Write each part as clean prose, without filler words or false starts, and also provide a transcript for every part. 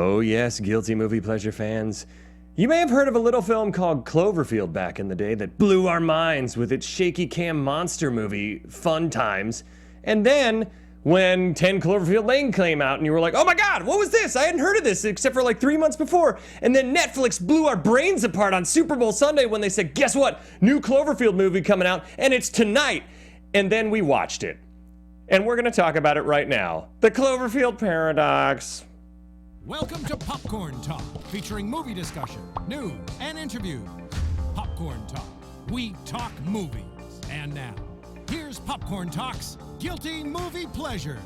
Oh yes, guilty movie pleasure fans. You may have heard of a little film called Cloverfield back in the day that blew our minds with its shaky cam monster movie, Fun Times. And then, when 10 Cloverfield Lane came out and you were like, oh my god, what was this? I hadn't heard of this except for like 3 months before. And then Netflix blew our brains apart on Super Bowl Sunday when they said, guess what? New Cloverfield movie coming out, and it's tonight. And then we watched it. And we're gonna talk about it right now. The Cloverfield Paradox. Welcome to Popcorn Talk, featuring movie discussion, news, and interviews. Popcorn Talk. We talk movies. And now, here's Popcorn Talk's Guilty Movie Pleasures.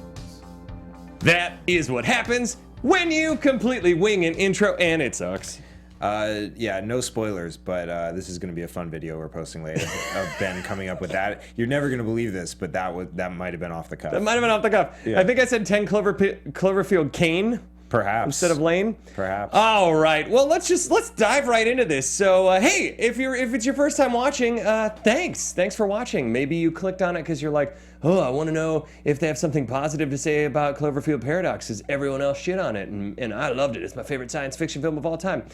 That is what happens when you completely wing an intro and it sucks. Yeah, no spoilers, but this is going to be a fun video we're posting later of Ben coming up with that. You're never going to believe this, but that might have been off the cuff. That might have been off the cuff. Yeah. I think I said 10 Cloverfield Kane. Perhaps. Instead of Lane? Perhaps. All right. Well, let's dive right into this. So, hey, if it's your first time watching, thanks for watching. Maybe you clicked on it because you're like, oh, I want to know if they have something positive to say about Cloverfield Paradox, because everyone else shit on it, and I loved it. It's my favorite science fiction film of all time.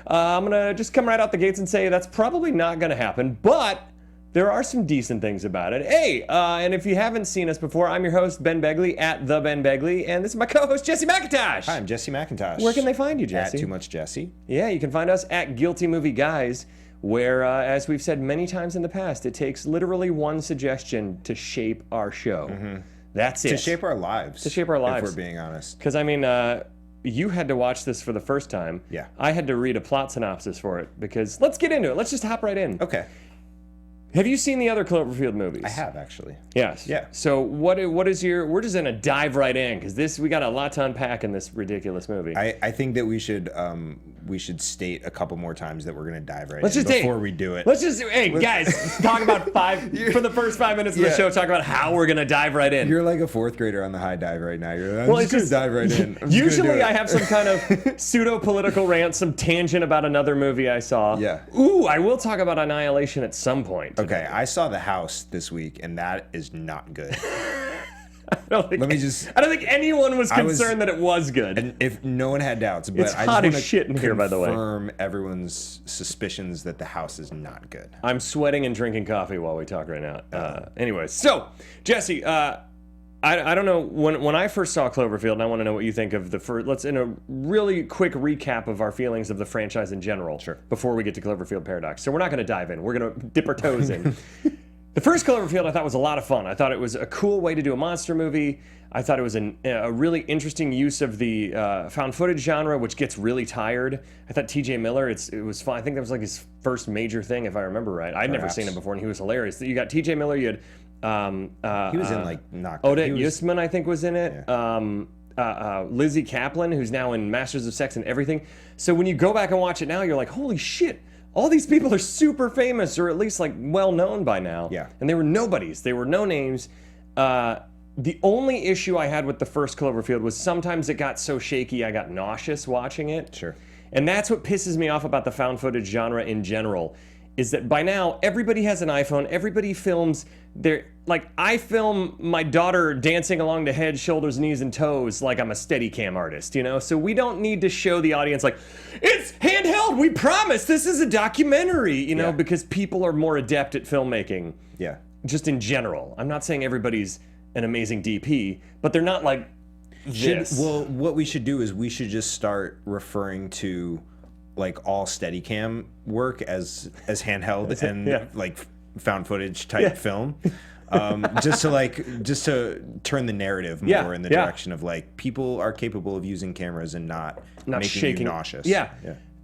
I'm gonna just come right out the gates and say that's probably not gonna happen, but there are some decent things about it. Hey, and if you haven't seen us before, I'm your host, Ben Begley, at The Ben Begley, and this is my co-host, Jesse McIntosh. Hi, I'm Jesse McIntosh. Where can they find you, Jesse? At Too Much Jesse. Yeah, you can find us at Guilty Movie Guys, where, as we've said many times in the past, it takes literally one suggestion to shape our show. Mm-hmm. That's it. To shape our lives. To shape our lives. If we're being honest. Because, I mean, you had to watch this for the first time. Yeah. I had to read a plot synopsis for it, because let's get into it. Let's just hop right in. Okay. Have you seen the other Cloverfield movies? I have, actually. Yes. Yeah. So what is your... We're just going to dive right in, because we got a lot to unpack in this ridiculous movie. I think that we should state a couple more times that we're going to dive right let's in just before we do it. Guys, talk about for the first 5 minutes of the show, talk about how we're going to dive right in. You're like a fourth grader on the high dive right now. You're like, I'm just going to dive right in. Usually I have some kind of pseudo-political rant, some tangent about another movie I saw. Yeah. Ooh, I will talk about Annihilation at some point today. Okay, I saw The House this week, and that is not good. I don't think anyone was concerned that it was good. And if no one had doubts, but it's I hot just as shit in here, by the way. Confirm everyone's suspicions that The House is not good. I'm sweating and drinking coffee while we talk right now. Anyways, so Jesse, I don't know when I first saw Cloverfield, and I want to know what you think of the first. Let's in a really quick recap of our feelings of the franchise in general. Sure. Before we get to Cloverfield Paradox, so we're not going to dive in. We're going to dip our toes in. The first Cloverfield I thought was a lot of fun. I thought it was a cool way to do a monster movie. I thought it was a really interesting use of the found footage genre, which gets really tired. I thought T.J. Miller, it was fun. I think that was like his first major thing, if I remember right. I'd never seen him before, and he was hilarious. You got T.J. Miller, you had... he was in like not Odette Yusman, I think, was in it. Yeah. Lizzie Kaplan, who's now in Masters of Sex and Everything. So when you go back and watch it now, you're like, holy shit, all these people are super famous, or at least like well known by now. Yeah. And they were nobodies. They were no names. The only issue I had with the first Cloverfield was sometimes it got so shaky I got nauseous watching it. Sure. And that's what pisses me off about the found footage genre in general, is that by now everybody has an iPhone, everybody films I film my daughter dancing along to head, shoulders, knees, and toes like I'm a Steadicam artist, you know? So we don't need to show the audience like, it's handheld, we promise, this is a documentary, you know, because people are more adept at filmmaking. Yeah. Just in general. I'm not saying everybody's an amazing DP, but they're not like this. Well, what we should do is we should just start referring to like all Steadicam work as handheld and like found footage type film, just to turn the narrative more in the direction of like people are capable of using cameras and not making shaking. you nauseous. Yeah.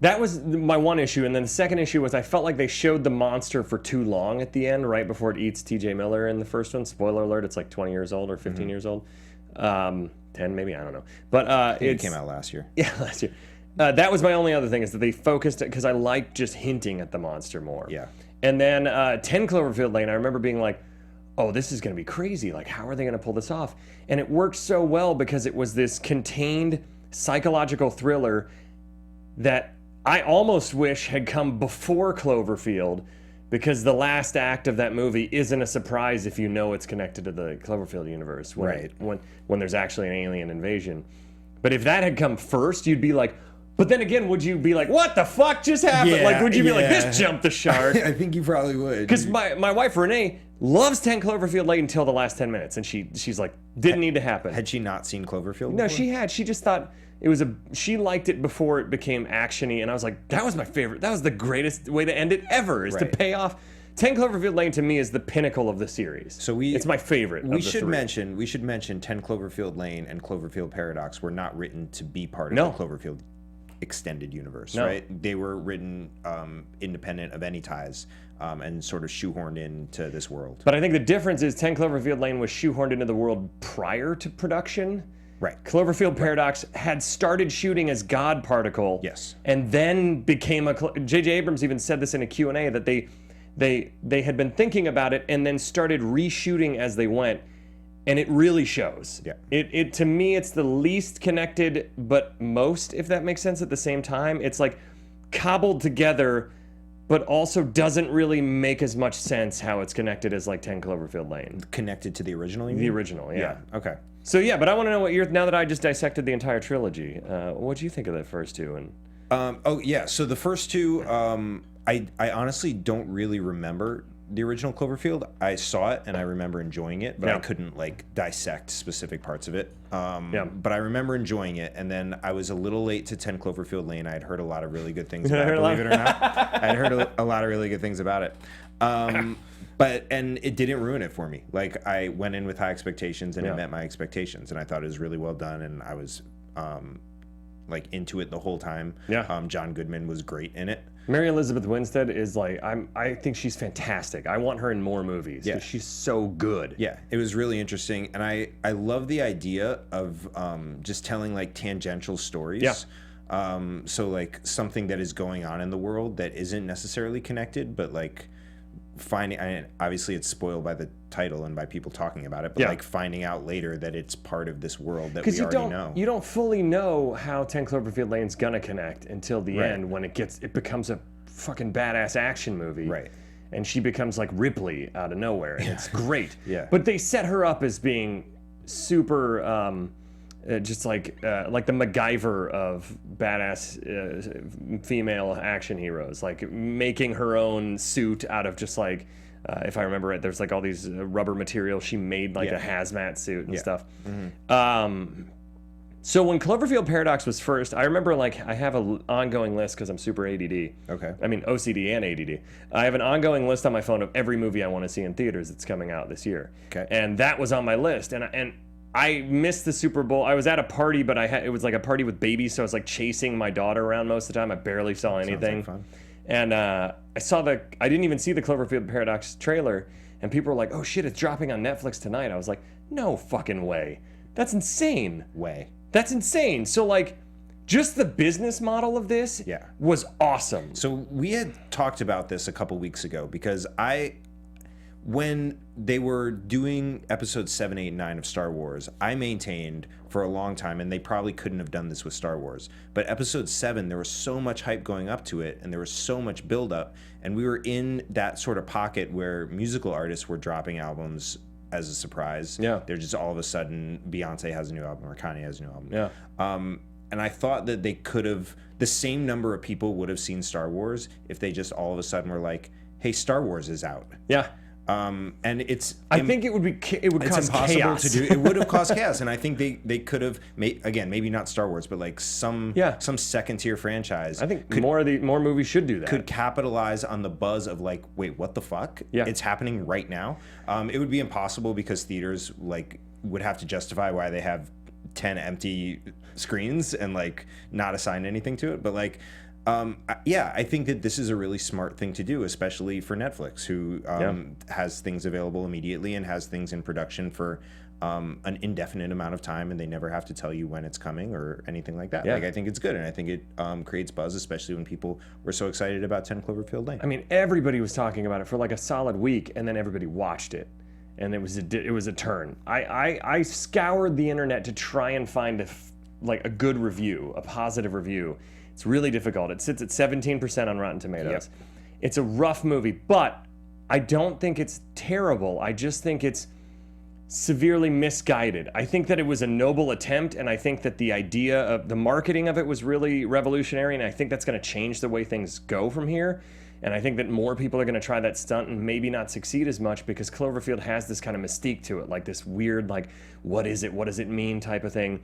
That was my one issue, and then the second issue was I felt like they showed the monster for too long at the end, right before it eats T.J. Miller in the first one. Spoiler alert, it's like 20 years old or 15 years old. 10 maybe, I don't know. But it came out last year. Yeah, last year. That was my only other thing, is that they focused it, because I liked just hinting at the monster more. Yeah. And then 10 Cloverfield Lane, I remember being like, oh, this is going to be crazy. Like, how are they going to pull this off? And it worked so well because it was this contained psychological thriller that I almost wish had come before Cloverfield, because the last act of that movie isn't a surprise if you know it's connected to the Cloverfield universe when there's actually an alien invasion. But if that had come first, you'd be like, but then again, would you be like, what the fuck just happened? Like, would you be like, this jumped the shark? I think you probably would. Because my wife, Renee, loves 10 Cloverfield Lane until the last 10 minutes. And she's like, didn't need to happen. Had she not seen Cloverfield No, before? she had. She just thought she liked it before it became action-y. And I was like, that was my favorite. That was the greatest way to end it ever, is to pay off. 10 Cloverfield Lane to me is the pinnacle of the series. So it's my favorite. We should mention 10 Cloverfield Lane and Cloverfield Paradox were not written to be part of the Cloverfield extended universe, right? They were written independent of any ties and sort of shoehorned into this world. But I think the difference is 10 Cloverfield Lane was shoehorned into the world prior to production. Right. Cloverfield Paradox had started shooting as God Particle. Yes. And then became J.J. Abrams even said this in a Q&A that they had been thinking about it and then started reshooting as they went. And it really shows. Yeah. It to me, it's the least connected, but most, if that makes sense, at the same time. It's like cobbled together, but also doesn't really make as much sense how it's connected as like 10 Cloverfield Lane. Connected to the original, you mean? The original, yeah. Okay. So yeah, but I want to know now that I just dissected the entire trilogy, what do you think of the first two? And so the first two, I honestly don't really remember the original Cloverfield. I saw it and I remember enjoying it, but I couldn't like dissect specific parts of it. But I remember enjoying it, and then I was a little late to 10 Cloverfield Lane. I had heard a lot of really good things about it, believe it or not. I had heard a lot of really good things about it. And it didn't ruin it for me. Like, I went in with high expectations and it met my expectations, and I thought it was really well done, and I was like into it the whole time. John Goodman was great in it. Mary Elizabeth Winstead is like, I think she's fantastic. I want her in more movies because she's so good. Yeah, it was really interesting, and I love the idea of just telling like tangential stories. So like something that is going on in the world that isn't necessarily connected, but like obviously it's spoiled by the title and by people talking about it, but like finding out later that it's part of this world that we already know. You don't fully know how 10 Cloverfield Lane's gonna connect until the end, when it becomes a fucking badass action movie. Right. And she becomes like Ripley out of nowhere, and it's great. But they set her up as being super just like the MacGyver of badass female action heroes, like making her own suit out of just like, if I remember it, there's like all these rubber materials. She made like a hazmat suit and stuff. So when Cloverfield Paradox was first, I remember like I have an ongoing list because I'm super ADD. Okay. I mean OCD and ADD. I have an ongoing list on my phone of every movie I want to see in theaters that's coming out this year. Okay. And that was on my list, and I missed the Super Bowl. I was at a party, but it was like a party with babies, so I was like chasing my daughter around most of the time. I barely saw anything. Sounds like fun. And I didn't even see the Cloverfield Paradox trailer, and people were like, "Oh shit, it's dropping on Netflix tonight." I was like, "No fucking way. That's insane." That's insane. So like, just the business model of this was awesome. So we had talked about this a couple weeks ago because when they were doing episodes 7, 8, and 9 of Star Wars, I maintained for a long time, and they probably couldn't have done this with Star Wars, but episode 7, there was so much hype going up to it, and there was so much buildup, and we were in that sort of pocket where musical artists were dropping albums as a surprise. They're just all of a sudden, Beyonce has a new album or Kanye has a new album. And I thought that they could have, the same number of people would have seen Star Wars if they just all of a sudden were like, hey, Star Wars is out. And I think it would cause impossible chaos. to do. It would have caused chaos, and I think they could have again, maybe not Star Wars, but like some second tier franchise. I think more movies should do that. Could capitalize on the buzz of like, wait, what the fuck? It's happening right now. It would be impossible because theaters like would have to justify why they have 10 empty screens and like not assign anything to it, but like. I think that this is a really smart thing to do, especially for Netflix, who has things available immediately and has things in production for an indefinite amount of time, and they never have to tell you when it's coming or anything like that. Like, I think it's good, and I think it creates buzz, especially when people were so excited about 10 Cloverfield Lane. I mean, everybody was talking about it for like a solid week, and then everybody watched it, and it was a turn. I scoured the internet to try and find a good review, a positive review. It's really difficult. It sits at 17% on Rotten Tomatoes. It's a rough movie, but I don't think it's terrible. I just think it's severely misguided. I think that it was a noble attempt, and I think that the idea of the marketing of it was really revolutionary, and I think that's going to change the way things go from here. And I think that more people are going to try that stunt and maybe not succeed as much because Cloverfield has this kind of mystique to it, like this weird, like, what is it? What does it mean type of thing.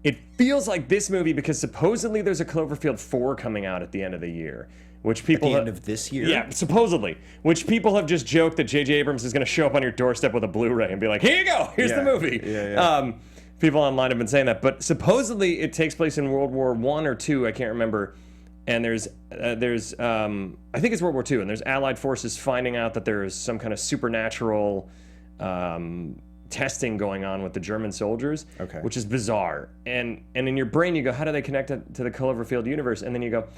It feels like this movie because supposedly there's a Cloverfield 4 coming out at the end of the year, which people at the end of this year? Yeah, supposedly. Which people have just joked that J.J. Abrams is going to show up on your doorstep with a Blu-ray and be like, here you go, here's the movie. People online have been saying that, but supposedly it takes place in World War I or II, I can't remember. And there's I think it's World War II, and there's Allied forces finding out that there is some kind of supernatural testing going on with the German soldiers, which is bizarre. And in your brain you go, how do they connect it to the Cloverfield universe? And then you go,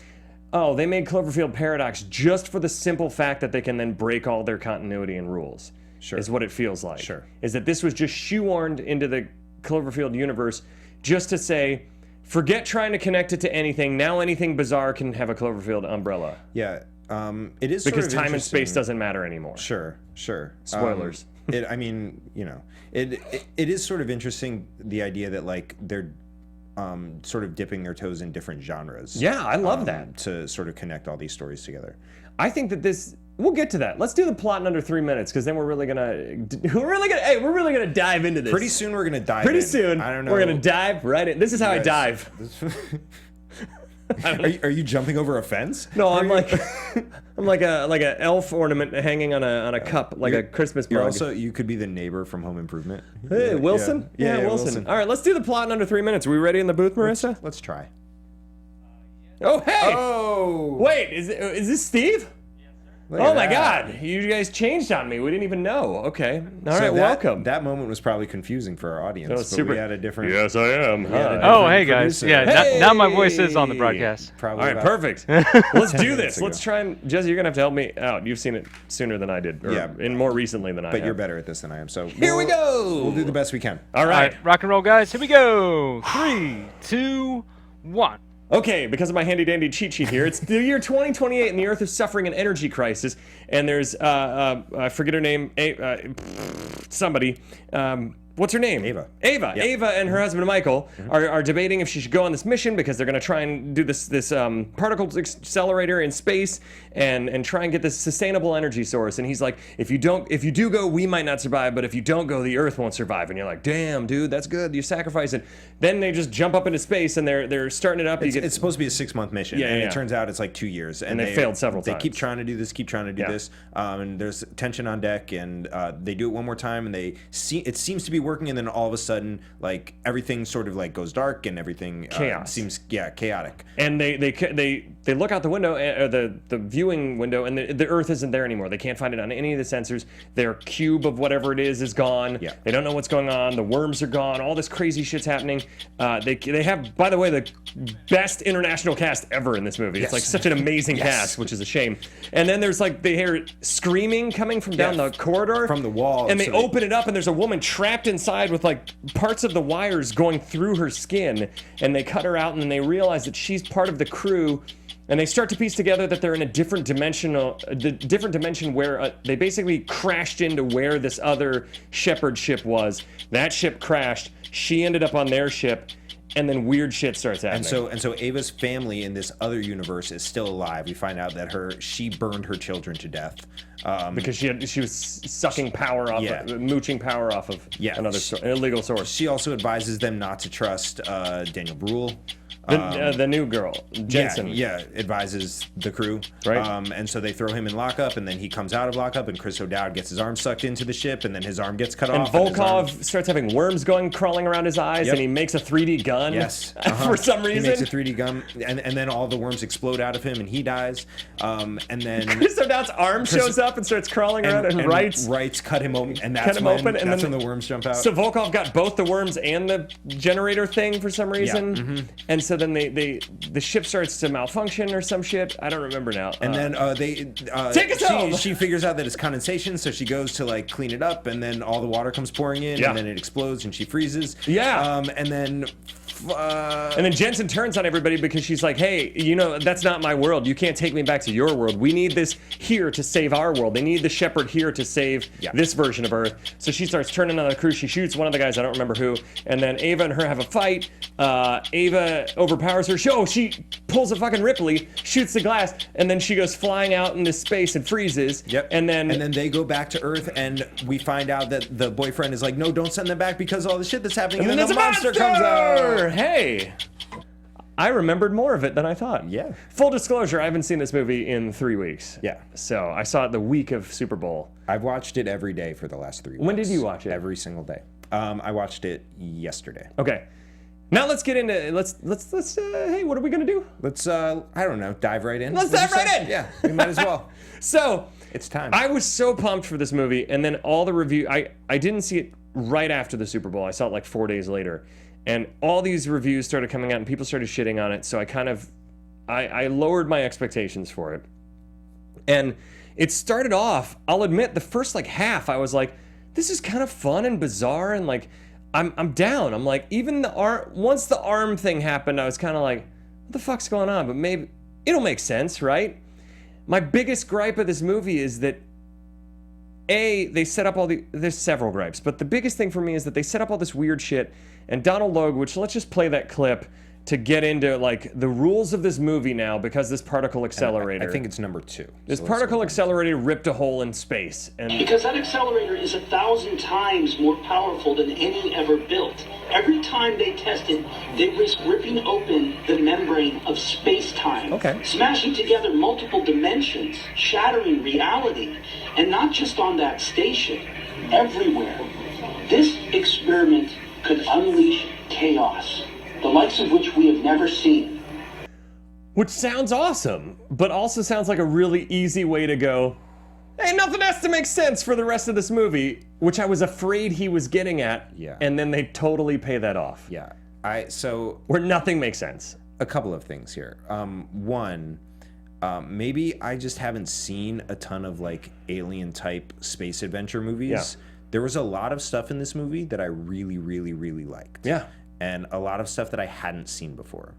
oh, they made Cloverfield Paradox just for the simple fact that they can then break all their continuity and rules. Sure. Is what it feels like. Sure. Is that this was just shoehorned into the Cloverfield universe just to say, forget trying to connect it to anything. Now anything bizarre can have a Cloverfield umbrella. Yeah, it is because sort of time and space doesn't matter anymore. Sure. Spoilers. I mean, you know, it is sort of interesting, the idea that like they're sort of dipping their toes in different genres. Yeah, I love that. To sort of connect all these stories together. I think that this. We'll get to that. Let's do the plot in under 3 minutes, because then we're really gonna dive into this. Pretty soon we're gonna dive. Pretty soon. I don't know. We're gonna dive right in. This is how I dive. Are you jumping over a fence? No, I'm like a elf ornament hanging on a cup, like a Christmas mug. You could be the neighbor from Home Improvement. Hey, Wilson. Yeah, Wilson. All right, let's do the plot in under 3 minutes. Are we ready in the booth, Marissa? Let's try. Oh, hey! Oh! Wait, is this Steve? Oh my God! You guys changed on me. We didn't even know. Okay. All right. Welcome. That moment was probably confusing for our audience. That was super. We had a different. Yes, I am. Oh, hey guys. Yeah. Hey! Now my voice is on the broadcast. Probably. All right. Perfect. Let's do this. Let's try and Jesse, you're gonna have to help me out. You've seen it sooner than I did. And more recently than I have. But you're better at this than I am. So here we go. We'll do the best we can. All right. Rock and roll, guys. Here we go. 3, 2, 1. Okay, because of my handy-dandy cheat sheet here, it's the year 2028 and the Earth is suffering an energy crisis, and there's, I forget her name, somebody, what's her name? Ava. Ava. Yep. Ava and her husband Michael are debating if she should go on this mission because they're going to try and do this particle accelerator in space and try and get this sustainable energy source. And he's like, if you do go, we might not survive, but if you don't go, the Earth won't survive. And you're like, damn, dude, that's good. You sacrifice it. Then they just jump up into space and they're starting it up. It's supposed to be a 6-month mission, and it turns out it's like 2 years. And they failed several times. They keep trying to do this, and there's tension on deck, and they do it one more time, and it seems to be working, and then all of a sudden, like, everything sort of like goes dark, and everything seems chaotic. And they look out the window, or the viewing window, and the Earth isn't there anymore. They can't find it on any of the sensors. Their cube of whatever it is gone. Yeah. They don't know what's going on. The worms are gone. All this crazy shit's happening. They have, by the way, the best international cast ever in this movie. Yes. It's like such an amazing cast, which is a shame. And then there's like they hear screaming coming from down the corridor, from the wall, and they open it up, and there's a woman trapped inside with like parts of the wires going through her skin, and they cut her out, and then they realize that she's part of the crew. And they start to piece together that they're in a different dimension where they basically crashed into where this other Shepherd ship was. That ship crashed. She ended up on their ship, and then weird shit starts happening. And so Ava's family in this other universe is still alive. We find out that she burned her children to death because she was sucking power off, mooching power off of an illegal source. She also advises them not to trust Daniel Bruhl. The new girl, Jensen. Advises the crew. Right. And so they throw him in lockup, and then he comes out of lockup, and Chris O'Dowd gets his arm sucked into the ship, and then his arm gets cut off. And Volkov starts having worms crawling around his eyes, and he makes a 3D gun. Yes. For some reason. He makes a 3D gun, and then all the worms explode out of him, and he dies. And then Chris O'Dowd's arm shows up and starts crawling around, and Wrights cut him open, and that's when the worms jump out. So Volkov got both the worms and the generator thing for some reason, and so then the ship starts to malfunction or some shit. I don't remember now. And then take us home. She figures out that it's condensation, so she goes to like clean it up, and then all the water comes pouring in, and then it explodes, and she freezes. Yeah. And then And then Jensen turns on everybody because she's like, hey, that's not my world. You can't take me back to your world. We need this here to save our world. They need the shepherd here to save this version of Earth. So she starts turning on the crew. She shoots one of the guys, I don't remember who. And then Ava and her have a fight. Ava overpowers her. She pulls a fucking Ripley, shoots the glass, and then she goes flying out into space and freezes. Yep. And then they go back to Earth, and we find out that the boyfriend is like, no, don't send them back because of all the shit that's happening. And then the monster comes out. Hey, I remembered more of it than I thought. Yeah. Full disclosure, I haven't seen this movie in 3 weeks. Yeah. So I saw it the week of Super Bowl. I've watched it every day for the last 3 weeks. When did you watch it? Every single day. I watched it yesterday. Okay. Now let's get into let's hey, what are we gonna do? Let's I don't know, dive right in. Let's dive right in. Yeah, we might as well. So it's time. I was so pumped for this movie, and then all the review. I didn't see it right after the Super Bowl. I saw it like 4 days later, and all these reviews started coming out, and people started shitting on it. So I kind of I lowered my expectations for it, and it started off. I'll admit, the first like half, I was like, this is kind of fun and bizarre, and like. I'm down. I'm like, even once the arm thing happened, I was kind of like, what the fuck's going on? But maybe it'll make sense, right? My biggest gripe of this movie is that they set up there's several gripes, but the biggest thing for me is that they set up all this weird shit, and Donald Logue, which let's just play that clip to get into like the rules of this movie now, because this particle accelerator. I think it's number 2. This particle accelerator ripped a hole in space, and because that accelerator is 1,000 times more powerful than any ever built. Every time they test it, they risk ripping open the membrane of space-time, smashing together multiple dimensions, shattering reality, and not just on that station, everywhere. This experiment could unleash chaos, the likes of which we have never seen. Which sounds awesome, but also sounds like a really easy way to go, hey, nothing has to make sense for the rest of this movie, which I was afraid he was getting at, and then they totally pay that off. Yeah. Where nothing makes sense. A couple of things here. One, maybe I just haven't seen a ton of like alien-type space adventure movies. Yeah. There was a lot of stuff in this movie that I really, really, really liked. Yeah. And a lot of stuff that I hadn't seen before.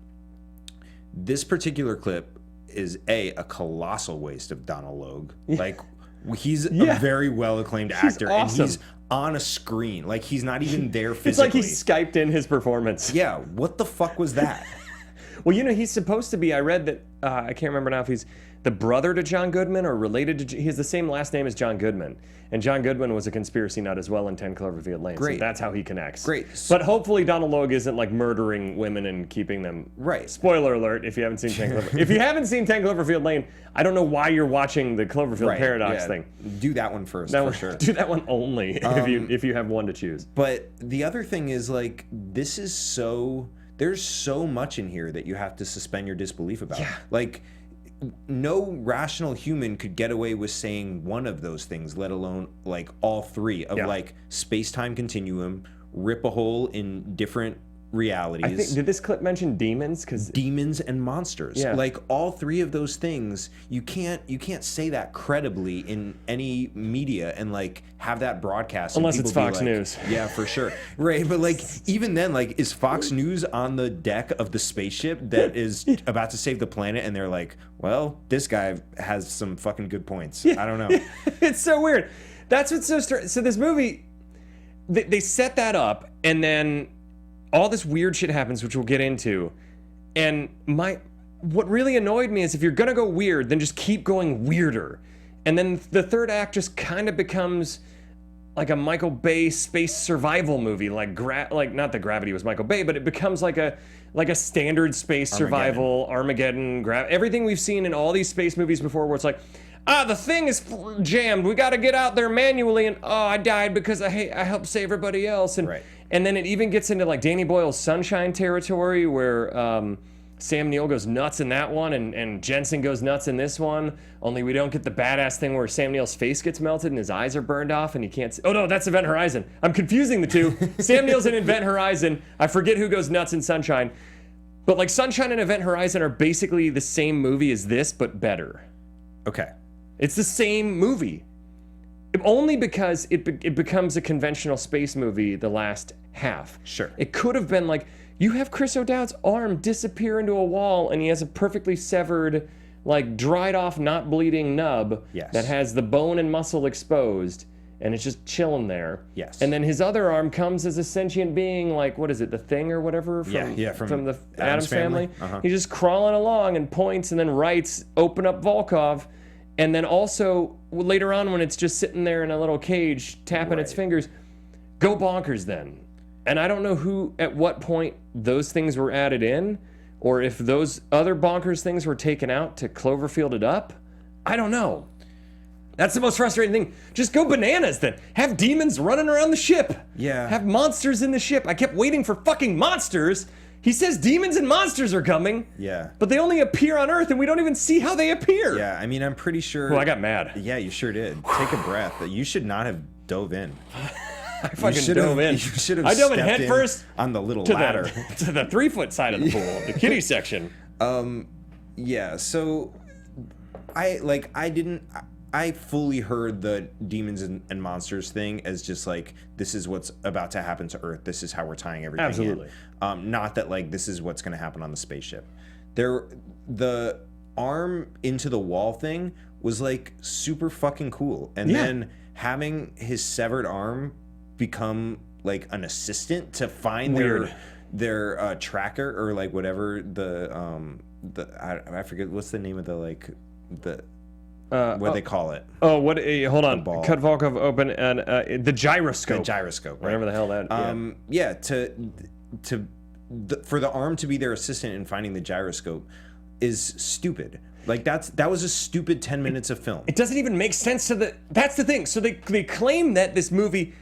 This particular clip is a colossal waste of Donald Logue. Like, he's a very well-acclaimed actor, awesome. and he's on a screen. Like, he's not even there physically. It's like he Skyped in his performance. Yeah, what the fuck was that? Well, he's supposed to be, I read that, I can't remember now if he's the brother to John Goodman or related to, he has the same last name as John Goodman. And John Goodman was a conspiracy nut as well in 10 Cloverfield Lane. Great. So that's how he connects. Great. But hopefully Donald Logue isn't like murdering women and keeping them. Right. Spoiler alert if you haven't seen 10 Cloverfield. If you haven't seen 10 Cloverfield Lane, I don't know why you're watching the Cloverfield Paradox thing. Do that one first, for sure. Do that one only if you have one to choose. But the other thing is, like, this is so... There's so much in here that you have to suspend your disbelief about. Yeah. Like, no rational human could get away with saying one of those things, let alone, like, all three of, like, space-time continuum, rip a hole in different realities. I think, did this clip mention demons? Because demons and monsters. Yeah. Like, all three of those things, you can't say that credibly in any media and, like, have that broadcast. Unless it's Fox News. Yeah, for sure. Right, but, like, even then, like, is Fox News on the deck of the spaceship that is about to save the planet, and they're like, well, this guy has some fucking good points. Yeah. I don't know. It's so weird. That's what's so strange. So this movie, they set that up, and then all this weird shit happens, which we'll get into. And what really annoyed me is if you're gonna go weird, then just keep going weirder. And then the third act just kind of becomes like a Michael Bay space survival movie, like not that Gravity was Michael Bay, but it becomes like a standard space survival, Armageddon, everything we've seen in all these space movies before, where it's like, the thing is jammed. We got to get out there manually, and I died because I helped save everybody else. And and then it even gets into like Danny Boyle's Sunshine territory, where Sam Neill goes nuts in that one, and Jensen goes nuts in this one. Only we don't get the badass thing where Sam Neill's face gets melted and his eyes are burned off, and he can't see. Oh no, that's Event Horizon. I'm confusing the two. Sam Neill's in Event Horizon. I forget who goes nuts in Sunshine. But like Sunshine and Event Horizon are basically the same movie as this, but better. Okay. It's the same movie. Only because it becomes a conventional space movie the last half. Sure. It could have been like, You have Chris O'Dowd's arm disappear into a wall, and he has a perfectly severed, like dried off, not bleeding nub that has the bone and muscle exposed, and it's just chilling there. Yes. And then his other arm comes as a sentient being, like, what is it, the Thing or whatever? From the Addams Family. He's just crawling along and points and then writes, "Open up Volkov." And then also, later on, when it's just sitting there in a little cage, tapping its fingers, "Go bonkers then." And I don't know at what point those things were added in, or if those other bonkers things were taken out to Cloverfield it up. I don't know. That's the most frustrating thing. Just go bananas then. Have demons running around the ship. Yeah. Have monsters in the ship. I kept waiting for fucking monsters. He says demons and monsters are coming. Yeah. But they only appear on Earth and we don't even see how they appear. Yeah, I mean, I'm pretty sure... Well, I got mad. Yeah, you sure did. Take a breath. You should not have dove in. I fucking dove in. You should have I dove in stepped head first on the little ladder. To the 3-foot side of the pool, the kiddie section. Yeah, so I fully heard the demons and monsters thing as just like, this is what's about to happen to Earth. This is how we're tying everything Absolutely. in. Not that like this is what's going to happen on the spaceship. The arm into the wall thing was like super fucking cool. And then having his severed arm become like an assistant to find their tracker or like whatever I forget what's the name of what they call it. Oh, what? Hold on. Cut Volkov open and the gyroscope. The gyroscope, right? Whatever the hell that. For the arm to be their assistant in finding the gyroscope is stupid. Like that was a stupid 10 minutes of film. It doesn't even make sense to the. That's the thing. So they claim that this movie,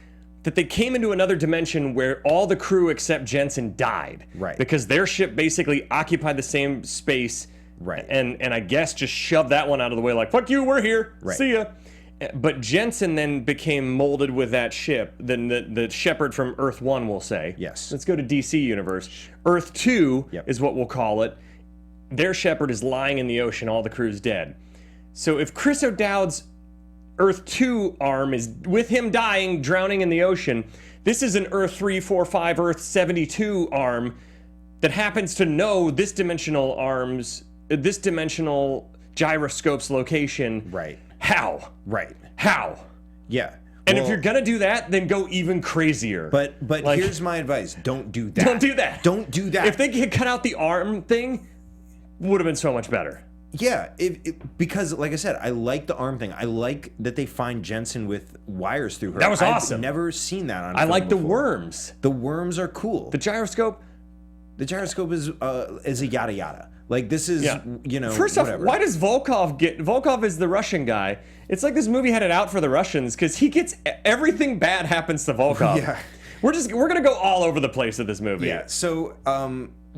that they came into another dimension where all the crew except Jensen died. Right. Because their ship basically occupied the same space. Right. And I guess just shoved that one out of the way, like, fuck you, we're here. Right. See ya. But Jensen then became molded with that ship. Then the Shepherd from Earth 1, we'll say. Yes. Let's go to DC Universe. Earth 2 is what we'll call it. Their Shepherd is lying in the ocean, all the crew's dead. So if Chris O'Dowd's Earth 2 arm is with him dying, drowning in the ocean, this is an Earth 3, 4, 5, Earth 72 arm that happens to know this dimensional gyroscope's location. Right. How? Right. How? Yeah. And if you're gonna do that, then go even crazier. But like, here's my advice: don't do that. Don't do that. Don't do that. If they had cut out the arm thing, would have been so much better. Yeah, because like I said, I like the arm thing. I like that they find Jensen with wires through her. That was awesome. I've never seen that on. I like the before. worms. The worms are cool. The gyroscope. The gyroscope is a yada yada. Like this is First off, why does Volkov is the Russian guy? It's like this movie had it out for the Russians because he gets everything bad happens to Volkov. Yeah. We're gonna go all over the place with this movie. Yeah. So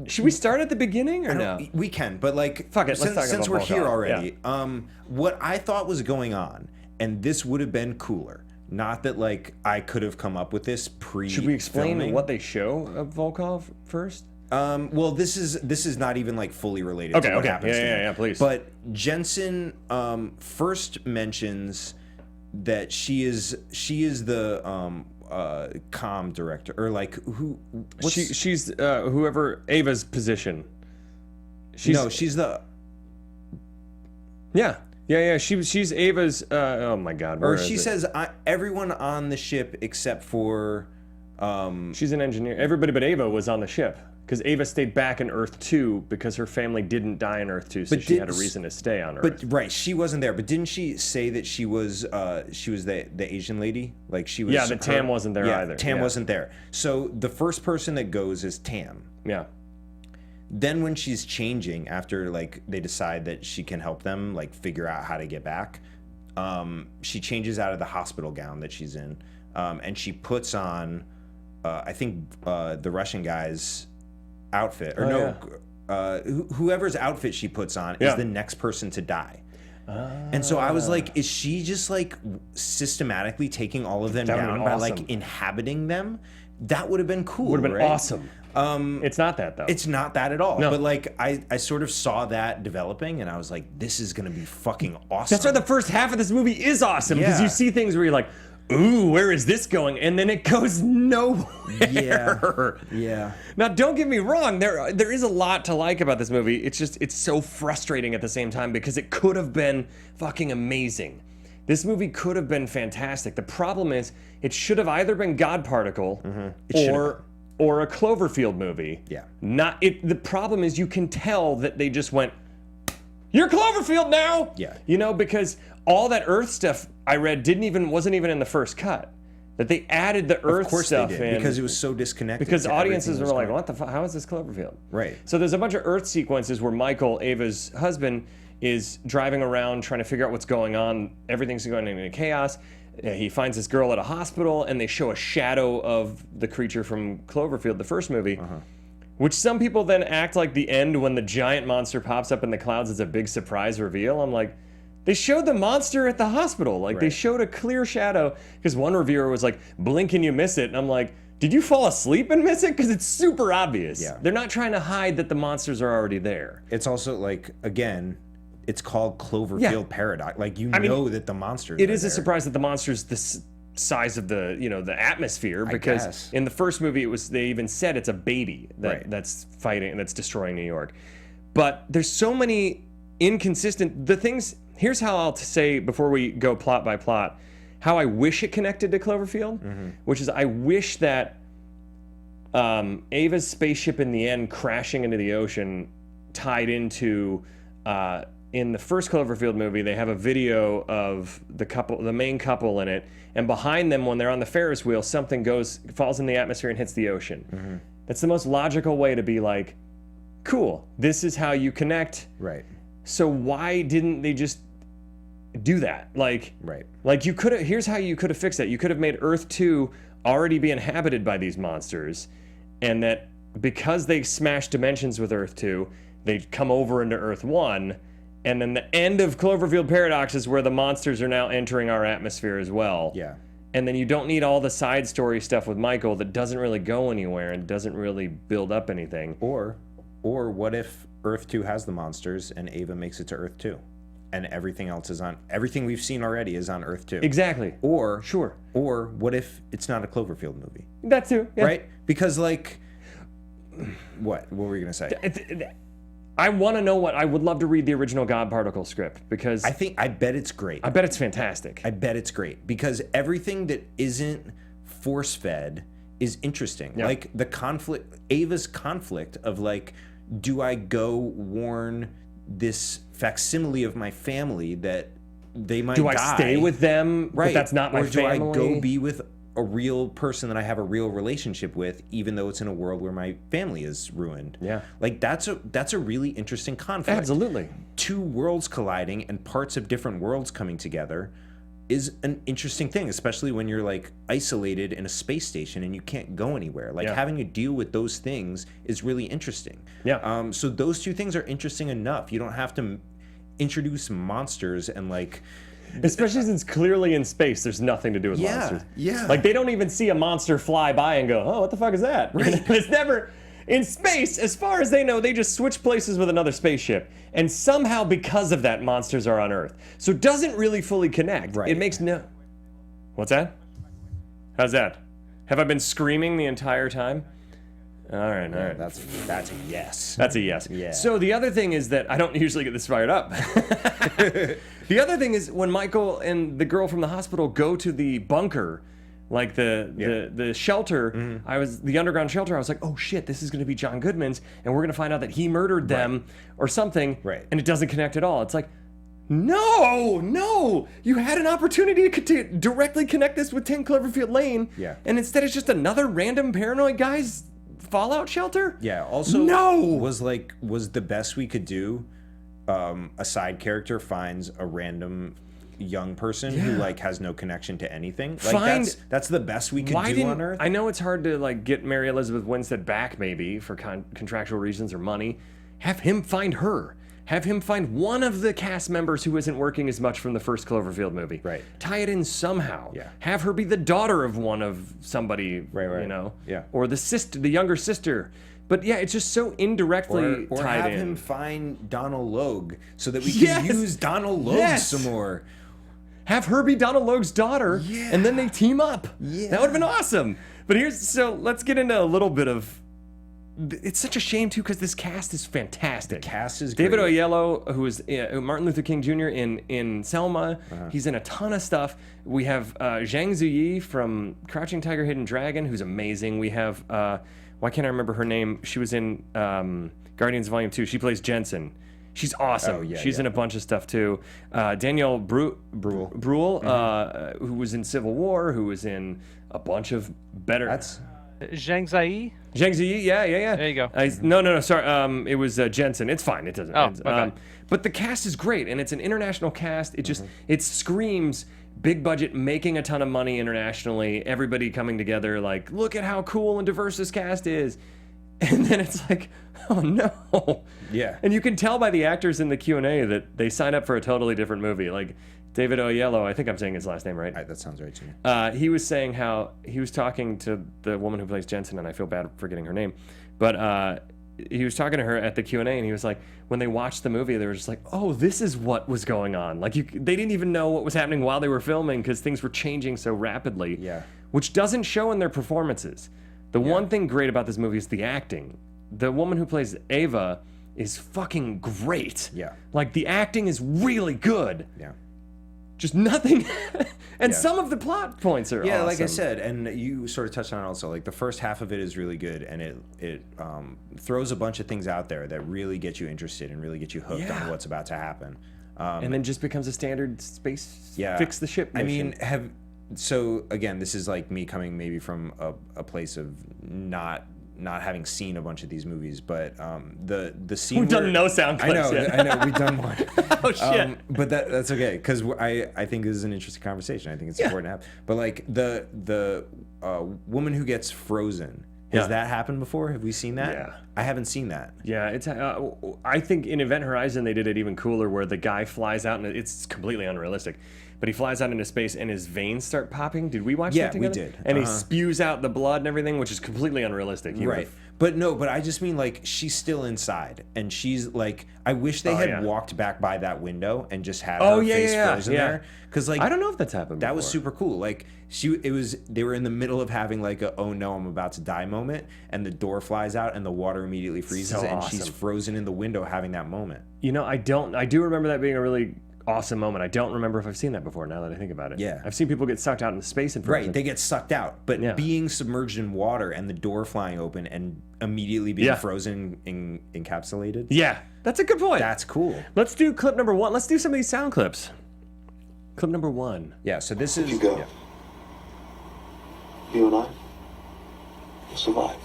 should we start at the beginning or no? We can, but like fuck it. Since we're here Volkov. already, Yeah. What I thought was going on, and this would have been cooler. Not that like I could have come up with this pre. Should we explain what they show of Volkov first? Well, this is not even like fully related to what happens to him. Yeah, please. But Jensen first mentions that she is the comm director, or like who? She's whoever Ava's position. She's the. Yeah. She's Ava's. Oh my God. Or she says everyone on the ship except for. She's an engineer. Everybody but Ava was on the ship. Because Ava stayed back in Earth 2 because her family didn't die in Earth 2, so she had a reason to stay on Earth. But right, she wasn't there. But didn't she say that she was the Asian lady? Like she was. Yeah, the Tam wasn't there either. Tam wasn't there. So the first person that goes is Tam. Yeah. Then when she's changing, after like they decide that she can help them like figure out how to get back, she changes out of the hospital gown that she's in, and she puts on, I think the Russian guy's outfit, or whoever's outfit she puts on is the next person to die. And so I was like, is she just like systematically taking all of them down by like inhabiting them? That would have been cool. Would have been right? awesome. It's not that though. It's not that at all. No. But like I sort of saw that developing, and I was like, this is gonna be fucking awesome. That's why the first half of this movie is awesome, because you see things where you're like, ooh, where is this going? And then it goes nowhere. Yeah. Now, don't get me wrong. There is a lot to like about this movie. It's so frustrating at the same time because it could have been fucking amazing. This movie could have been fantastic. The problem is, it should have either been God Particle or a Cloverfield movie. Yeah. The problem is, you can tell that they just went, "You're Cloverfield now." Yeah. You know, because all that Earth stuff I read wasn't even in the first cut. That they added the Earth stuff they did, in because it was so disconnected. because to audiences everything were that like, was "What the fuck? How is this Cloverfield?" Right. So there's a bunch of Earth sequences where Michael, Ava's husband, is driving around trying to figure out what's going on. Everything's going into chaos. He finds this girl at a hospital, and they show a shadow of the creature from Cloverfield, the first movie, which some people then act like the end when the giant monster pops up in the clouds is a big surprise reveal. I'm like, they showed the monster at the hospital. Like, they showed a clear shadow, because one reviewer was like, "Blink and you miss it." And I'm like, did you fall asleep and miss it? Because it's super obvious. Yeah. They're not trying to hide that the monsters are already there. It's also like, again, it's called Cloverfield Paradox. Like, know that the monsters It is there. a surprise that the monster's the size of the atmosphere, because guess. in the first movie they even said it's a baby that's fighting, that's destroying New York. But there's so many inconsistent things. Here's how I'll say, before we go plot by plot, how I wish it connected to Cloverfield, which is, I wish that Ava's spaceship in the end crashing into the ocean tied into in the first Cloverfield movie. They have a video of the main couple in it, and behind them, when they're on the Ferris wheel, something falls in the atmosphere and hits the ocean. That's the most logical way to be like, cool, this is how you connect. Right. So why didn't they just do that? Like you could have. Here's how you could have fixed that. You could have made Earth 2 already be inhabited by these monsters, and that because they smash dimensions with Earth 2, they come over into Earth 1, and then the end of Cloverfield Paradox is where the monsters are now entering our atmosphere as well. Yeah. And then you don't need all the side story stuff with Michael that doesn't really go anywhere and doesn't really build up anything. Or what if Earth 2 has the monsters and Ava makes it to Earth 2? And everything we've seen already is on Earth 2. Exactly. Or Sure. what if it's not a Cloverfield movie? That too. Yeah. Right? Because, like, what were you gonna say? I want to know I would love to read the original God Particle script, because I bet it's great. I bet it's fantastic. I bet it's great, because everything that isn't force-fed is interesting. Yeah. Like the conflict, Ava's conflict of like, do I go warn this facsimile of my family that they might die? Do I stay with them? Right. But that's not my family. Or do I go be with a real person that I have a real relationship with, even though it's in a world where my family is ruined? Yeah. Like, that's a really interesting conflict. Absolutely. Two worlds colliding and parts of different worlds coming together is an interesting thing, especially when you're like isolated in a space station and you can't go anywhere. Like, having to deal with those things is really interesting. Yeah. So those two things are interesting enough. You don't have to introduce monsters and like, especially since clearly in space there's nothing to do with monsters. Yeah. Like, they don't even see a monster fly by and go, "Oh, what the fuck is that?" Right. It's never in space. As far as they know, they just switch places with another spaceship, and somehow because of that, monsters are on Earth. So it doesn't really fully connect. Right. It makes no. What's that? How's that? Have I been screaming the entire time? All right. that's a yes. That's a yes. Yeah. So the other thing is that I don't usually get this fired up. The other thing is when Michael and the girl from the hospital go to the bunker, like the shelter, the underground shelter, I was like, oh shit, this is going to be John Goodman's, and we're going to find out that he murdered them or something. Right. And it doesn't connect at all. It's like, no, you had an opportunity to directly connect this with 10 Cloverfield Lane. Yeah. And instead it's just another random paranoid guy's fallout shelter. Yeah. Also, was the best we could do. A side character finds a random young person who like has no connection to anything. Like, that's the best we could do on Earth. I know it's hard to like get Mary Elizabeth Winstead back, maybe for contractual reasons or money. Have him find her. Have him find one of the cast members who isn't working as much from the first Cloverfield movie. Right. Tie it in somehow. Yeah. Have her be the daughter of one of somebody. Right. You know. Yeah. Or the younger sister. But yeah, it's just so indirectly or tied have in. him find Donald Logue so that we can use Donald Logue some more. have her be Donald Logue's daughter, and then they team up. Yeah. That would have been awesome. But let's get into a little bit of. It's such a shame too because this cast is fantastic. The cast is David great. Oyelowo, who is Martin Luther King Jr. in Selma. He's in a ton of stuff. We have Zhang Ziyi from Crouching Tiger, Hidden Dragon, who's amazing. We have why can't I remember her name? She was in Guardians Volume 2. She plays Jensen. She's awesome. Oh, yeah, She's yeah. in a bunch of stuff too. Danielle Bruhl, who was in Civil War, who was in a bunch of better. That's Zhang Ziyi? Zhang Ziyi, yeah. There you go. No, sorry. It was Jensen. It's fine. It doesn't. Oh, it's, my bad. But the cast is great, and it's an international cast. It just it screams big budget, making a ton of money internationally. Everybody coming together, like, look at how cool and diverse this cast is. And then it's like, oh no. Yeah. And you can tell by the actors in the Q&A that they signed up for a totally different movie. Like David Oyelowo, I think I'm saying his last name right. that sounds right to me. He was saying how he was talking to the woman who plays Jensen, and I feel bad forgetting her name, but he was talking to her at the Q&A, and he was like, when they watched the movie, they were just like, oh, this is what was going on. Like they didn't even know what was happening while they were filming because things were changing so rapidly. Yeah. Which doesn't show in their performances. The one thing great about this movie is the acting. The woman who plays Ava is fucking great. Yeah. Like the acting is really good. Yeah. Just nothing. And Yeah. some of the plot points are Yeah, awesome. like I said, and you sort of touched on it also. Like the first half of it is really good, and it throws a bunch of things out there that really get you interested and really get you hooked Yeah. on what's about to happen. And then just becomes a standard space Yeah, fix the ship mission. I mean, so again, this is like me coming maybe from a place of not having seen a bunch of these movies, but the scene We've done no sound clips yet. I know we've done one. Oh shit. But that's okay because I think this is an interesting conversation. I think it's important to have. But like the woman who gets frozen, has Yeah. that happened before? Have we seen that? Yeah. I haven't seen that. Yeah, it's. I think in Event Horizon they did it even cooler, where the guy flies out and it's completely unrealistic, but he flies out into space and his veins start popping. Did we watch Yeah, that together? we did. And he spews out the blood and everything, which is completely unrealistic. He Right. would've- But I just mean like she's still inside and she's like, I wish they had yeah. walked back by that window and just had Oh, her yeah, face yeah, frozen yeah. there. Cause like, I don't know if that's happened. that was before. super cool. Like they were in the middle of having like a, oh no, I'm about to die moment. And the door flies out and the water immediately freezes So and she's awesome. frozen in the window having that moment. You know, I do remember that being a really awesome moment. I don't remember if I've seen that before now that I think about it. Yeah. I've seen people get sucked out into space and frozen. Right. They get sucked out, but Yeah. being submerged in water and the door flying open and immediately being Yeah. frozen encapsulated. Yeah, that's a good point. That's cool. Let's do clip number 1. Let's do some of these sound clips. Clip number 1. Yeah. So this is, You go. yeah. You and I will survive.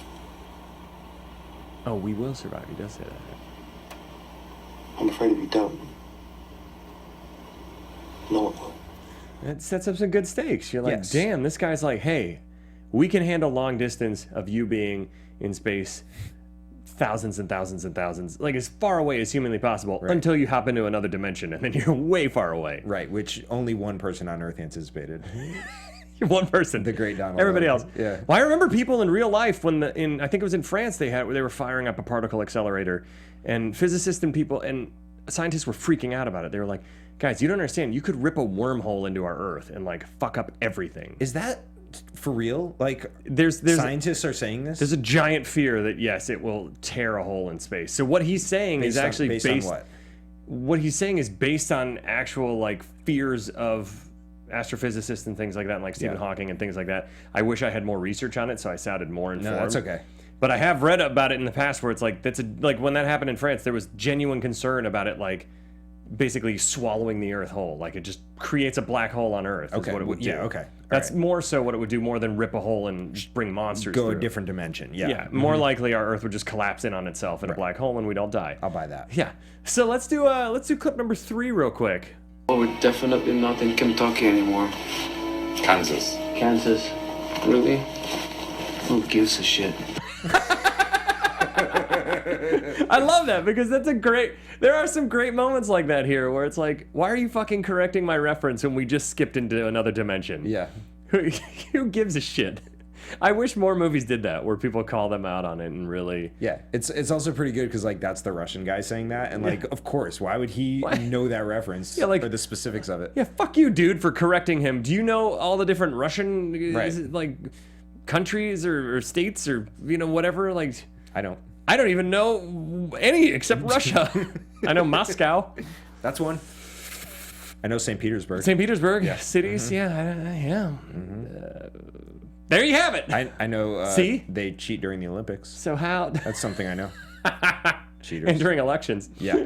Oh, we will survive. He does say that. I'm afraid if you don't, no one will. It sets up some good stakes. You're like, Yes. damn, this guy's like, hey, we can handle long distance of you being in space thousands and thousands and thousands, like as far away as humanly possible until you hop into another dimension and then you're way far away. Right, which only one person on Earth anticipated. You're one person. The great Donald. Everybody Logue. else. Yeah. Well, I remember people in real life when I think it was in France they were firing up a particle accelerator, and physicists and people and scientists were freaking out about it. They were like, guys, you don't understand. You could rip a wormhole into our Earth and like fuck up everything. Is that for real? Like, There's scientists are saying this? There's a giant fear that yes, it will tear a hole in space. So what he's saying is actually based on what? What he's saying is based on actual like fears of astrophysicists and things like that, and like Stephen Hawking and things like that. I wish I had more research on it, so I sounded more informed. No, that's okay. But I have read about it in the past where it's like like when that happened in France, there was genuine concern about it, like basically swallowing the Earth whole. Like it just creates a black hole on Earth. Okay, Is what it would do. yeah, okay. All That's right. more so what it would do more than rip a hole and just bring monsters. Go through. a different dimension. Yeah. Yeah, more likely our Earth would just collapse in on itself in a black hole and we'd all die. I'll buy that. Yeah. So let's do clip number 3 real quick. Oh, we're definitely not in Kentucky anymore. Kansas. Kansas. Really? Who gives a shit? I love that because there are some great moments like that here where it's like, why are you fucking correcting my reference when we just skipped into another dimension? Yeah. Who gives a shit? I wish more movies did that, where people call them out on it and really. Yeah, it's also pretty good because like that's the Russian guy saying that, and like of course, why would he know that reference? Yeah, like, or the specifics of it. Yeah, fuck you, dude, for correcting him. Do you know all the different Russian like countries or states or whatever? Like, I don't even know any except Russia. I know Moscow. That's one. I know St. Petersburg. St. Petersburg, cities, yeah. There you have it. I know. See? They cheat during the Olympics. So how? That's something I know. Cheaters. And during elections. Yeah.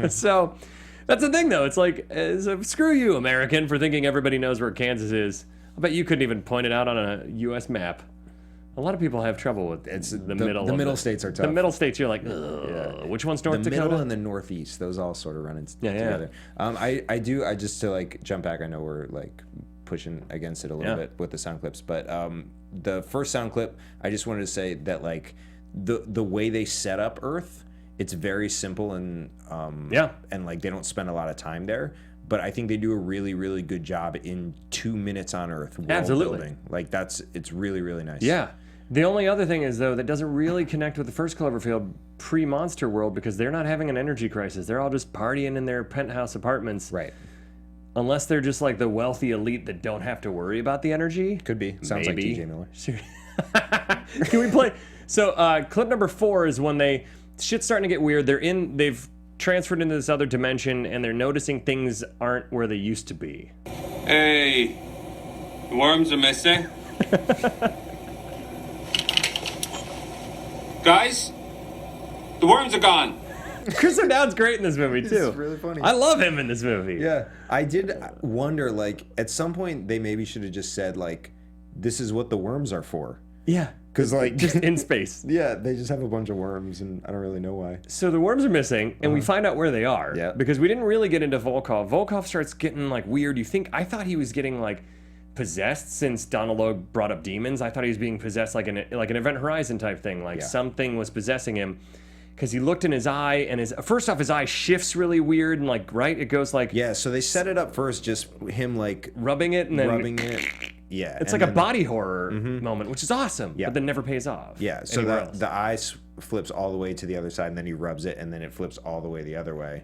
So that's the thing, though. It's like, so screw you, American, for thinking everybody knows where Kansas is. I bet you couldn't even point it out on a U.S. map. A lot of people have trouble with the middle. The middle states are tough. The middle states, you're like, ugh. Which one's North the Dakota? The middle and the Northeast, those all sort of run together. I just to like jump back. I know we're like pushing against it a little bit with the sound clips, but the first sound clip, I just wanted to say that like the way they set up Earth, it's very simple and and like they don't spend a lot of time there. But I think they do a really, really good job in 2 minutes on Earth world building. Like it's really, really nice. Yeah. The only other thing is, though, that doesn't really connect with the first Cloverfield pre-Monster World because they're not having an energy crisis. They're all just partying in their penthouse apartments. Right. Unless they're just like the wealthy elite that don't have to worry about the energy. Could be. Sounds like TJ Miller. Can we play? So clip number 4 is when shit's starting to get weird. They've transferred into this other dimension and they're noticing things aren't where they used to be. Hey, the worms are missing. Guys, the worms are gone. Kristian Dowd's great in this movie too. It's really funny. I love him in this movie. Yeah, I did wonder, like, at some point they maybe should have just said, like, this is what the worms are for. Yeah. Because, like, just in space. Yeah, they just have a bunch of worms, and I don't really know why. So the worms are missing, and we find out where they are. Yeah. Because we didn't really get into Volkov. Volkov starts getting, like, weird. I thought he was getting, like, possessed since Donald Logue brought up demons. I thought he was being possessed like an Event Horizon type thing. Like, something was possessing him. Because he looked in his eye, and first off, his eye shifts really weird, and, like, right? It goes, like... Yeah, so they set it up first, just him, like... rubbing it, and then... rubbing it. Yeah. It's like a body horror moment, which is awesome, but then never pays off. Yeah, so the eye flips all the way to the other side, and then he rubs it, and then it flips all the way the other way.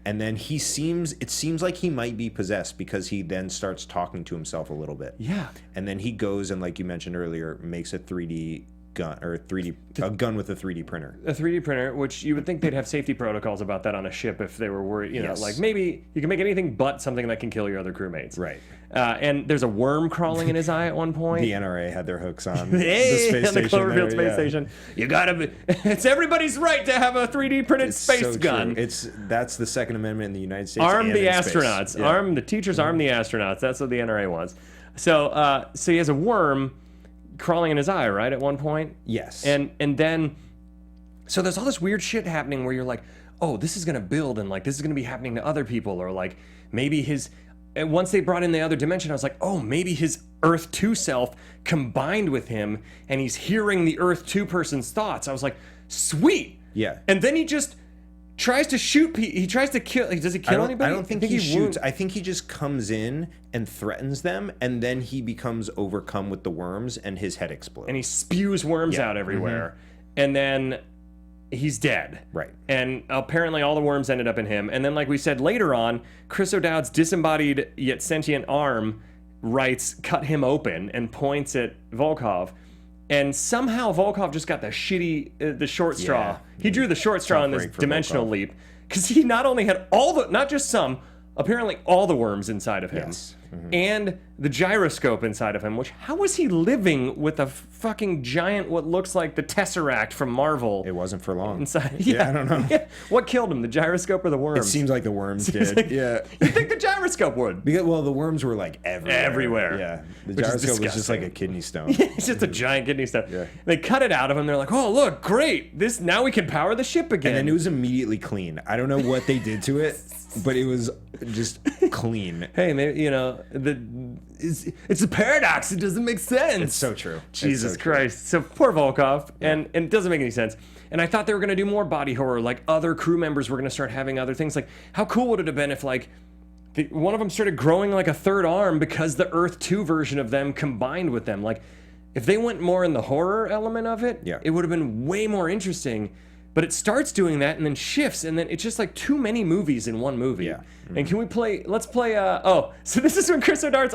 And then it seems like he might be possessed because he then starts talking to himself a little bit. Yeah. And then he goes and, like you mentioned earlier, makes a 3D gun, or a gun with a 3D printer. A 3D printer, which you would think they'd have safety protocols about that on a ship if they were worried, you know, like maybe you can make anything but something that can kill your other crewmates. Right. And there's a worm crawling in his eye at one point. The NRA had their hooks on hey, the space the station. Cloverfield space station. You gotta be, it's everybody's right to have a 3D printed space gun. True. That's the Second Amendment in the United States. Arm the astronauts. Yeah. The teachers arm the astronauts. That's what the NRA wants. So he has a worm crawling in his eye, right, at one point? Yes. And then, so there's all this weird shit happening where you're like, oh, this is going to build, and, like, this is going to be happening to other people, or, like, maybe and once they brought in the other dimension, I was like, oh, maybe his Earth 2 self combined with him, and he's hearing the Earth 2 person's thoughts. I was like, sweet! Yeah. And then he just tries to shoot people. He tries to kill. Does he kill anybody? I don't think he shoots. I think he just comes in and threatens them, and then he becomes overcome with the worms, and his head explodes. And he spews worms out everywhere. And then he's dead. Right. And apparently all the worms ended up in him. And then, like we said later on, Chris O'Dowd's disembodied yet sentient arm cut him open and points at Volkov. And somehow Volkov just got the short straw. He drew the short straw in this dimensional leap. Because he not only had not just some, apparently all the worms inside of him. Yes. And the gyroscope inside of him, how was he living with a fucking giant, what looks like the Tesseract from Marvel? It wasn't for long. Inside. Yeah, I don't know. Yeah. What killed him, the gyroscope or the worms? It seems like the worms did. Yeah. You think the gyroscope would? Because, the worms were like everywhere. Yeah. The gyroscope was just like a kidney stone. It's just a giant kidney stone. Yeah. They cut it out of him. They're like, oh, look, great. Now we can power the ship again. And then it was immediately clean. I don't know what they did to it, but it was just clean. Hey, maybe, it's a paradox. It doesn't make sense. It's so true. Jesus so true. Christ. So poor Volkov, and it doesn't make any sense. And I thought they were going to do more body horror, like other crew members were going to start having other things. Like, how cool would it have been if, like, one of them started growing like a third arm because the Earth 2 version of them combined with them? Like, if they went more in the horror element of it, Yeah. it would have been way more interesting. But it starts doing that and then shifts, and then it's just like too many movies in one movie. Yeah. And can we play? Let's play. So this is when Chris O'Dowd's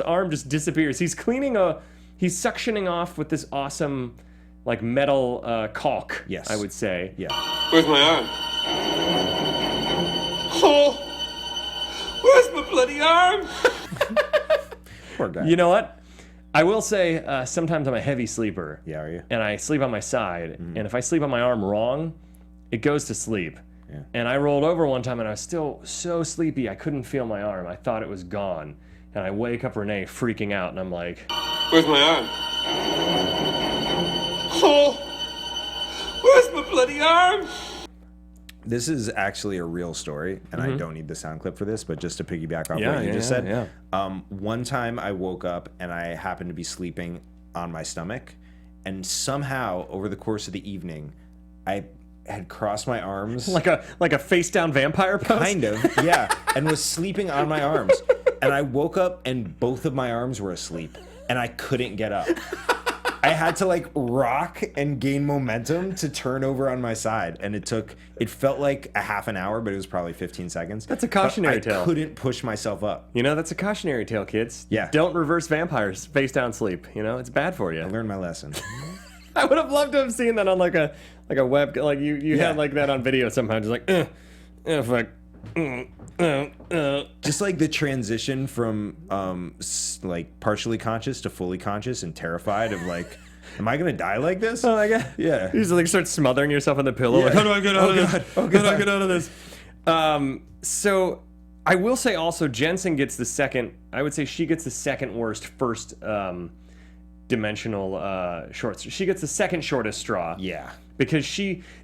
arm just disappears. He's he's suctioning off with this awesome, like metal caulk. Yes. I would say. Yeah. Where's my arm? Oh, where's my bloody arm? Poor guy. You know what? I will say sometimes I'm a heavy sleeper. Yeah, are you? And I sleep on my side. And if I sleep on my arm wrong, it goes to sleep. Yeah. And I rolled over one time and I was still so sleepy I couldn't feel my arm. I thought it was gone. And I wake up Renee freaking out and I'm like, Where's my arm? Oh, where's my bloody arm? This is actually a real story, and I don't need the sound clip for this, but just to piggyback off what you just said. Yeah. One time I woke up and I happened to be sleeping on my stomach, and somehow over the course of the evening, I had crossed my arms. like a face down vampire pose? Kind of, yeah, and was sleeping on my arms. And I woke up and both of my arms were asleep, and I couldn't get up. I had to like rock and gain momentum to turn over on my side, and it felt like a half an hour, but it was probably 15 seconds. That's a cautionary tale. I couldn't push myself up. You know, that's a cautionary tale, kids. Yeah. Don't reverse vampires face down sleep. You know, it's bad for you. I learned my lesson. I would have loved to have seen that on like a web, like you had like that on video somehow, just like, fuck. Just like the transition from like partially conscious to fully conscious and terrified of like, am I gonna die like this? Oh my god. Yeah. You just like start smothering yourself on the pillow. Yeah. Like, how do I get out of this? Oh, How do I get out of this? So I will say also Jensen gets the second. I would say she gets the second worst first dimensional shorts. She gets the second shortest straw. Yeah. Because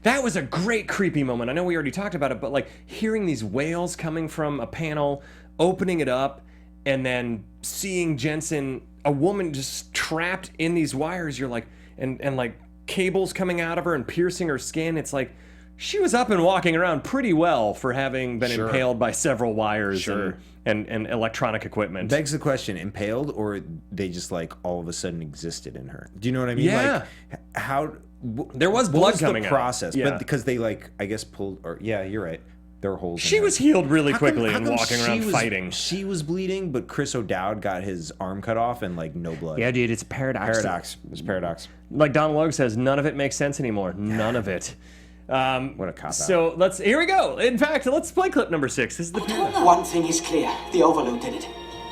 that was a great creepy moment. I know we already talked about it, but like hearing these wails coming from a panel, opening it up, and then seeing Jensen, a woman just trapped in these wires, you're like, and like cables coming out of her and piercing her skin. It's like she was up and walking around pretty well for having been impaled by several wires and electronic equipment. Begs the question, impaled or they just like all of a sudden existed in her? Do you know what I mean? Yeah. Like how there was blood what was coming the out. process? Yeah. But because they like I guess pulled or yeah, you're right. There were holes. She in was her. healed really How come- quickly how and come walking she around was- fighting. She was bleeding, but Chris O'Dowd got his arm cut off and like no blood. Yeah, dude, it's a paradox. Paradox. It's paradox. Like Donald Logue says, none of it makes sense anymore. None of it. What a cop out. So here we go. In fact, let's play clip number 6. This is the paradox. One thing is clear. The Overloon did it.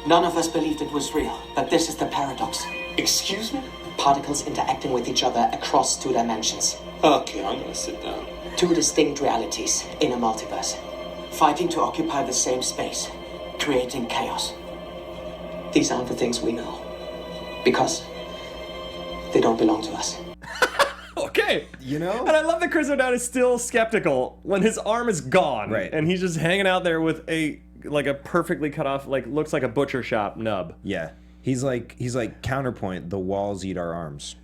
None of us believed it was real, but this is the paradox. Excuse me? Particles interacting with each other across 2 dimensions. Okay, I'm gonna sit down. 2 distinct realities in a multiverse. Fighting to occupy the same space. Creating chaos. These aren't the things we know. Because they don't belong to us. Okay. You know? And I love that Chris O'Dowd is still skeptical when his arm is gone. Right. And he's just hanging out there with a perfectly cut off, like looks like a butcher shop nub. Yeah. He's like counterpoint, the walls eat our arms.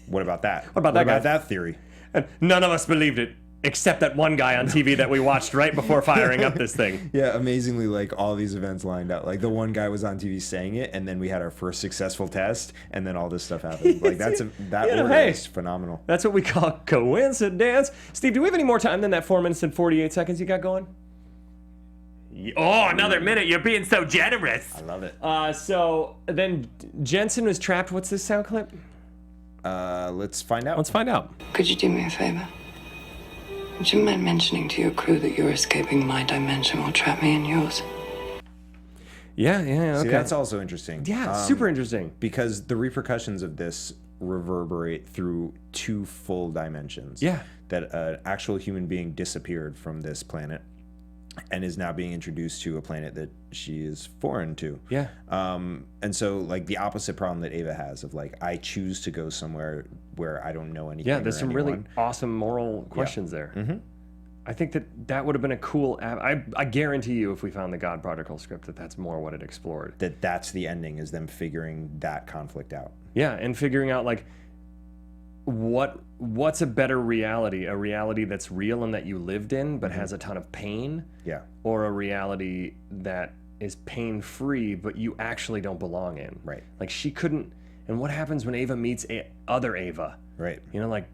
What about that? What about that theory? And none of us believed it, except that one guy on TV that we watched right before firing up this thing. Yeah, amazingly, like all these events lined up. Like the one guy was on TV saying it, and then we had our first successful test, and then all this stuff happened. Like that order hey. is phenomenal. That's what we call coincidence. Steve, do we have any more time than that 4 minutes and 48 seconds you got going? Oh, another minute. You're being so generous. I love it. So then Jensen was trapped. What's this sound clip? Let's find out. Let's find out. Could you do me a favor? Would you mind mentioning to your crew that you're escaping my dimension will trap me in yours? Yeah, okay. See, that's also interesting. Yeah, super interesting. Because the repercussions of this reverberate through 2 full dimensions. Yeah. That an actual human being disappeared from this planet and is now being introduced to a planet that she is foreign to. Yeah. And so like the opposite problem that Ava has of like, I choose to go somewhere where I don't know anything. Yeah, there's or some anyone. really awesome moral questions there. Mm-hmm. I think that would have been a cool. I guarantee you, if we found the God Particle script, that's more what it explored. That's the ending, is them figuring that conflict out. Yeah, and figuring out like what's a better reality? A reality that's real and that you lived in but has a ton of pain, Yeah. or a reality that is pain-free but you actually don't belong in. Right. Like she couldn't. And what happens when Ava meets other Ava? Right. You know, like,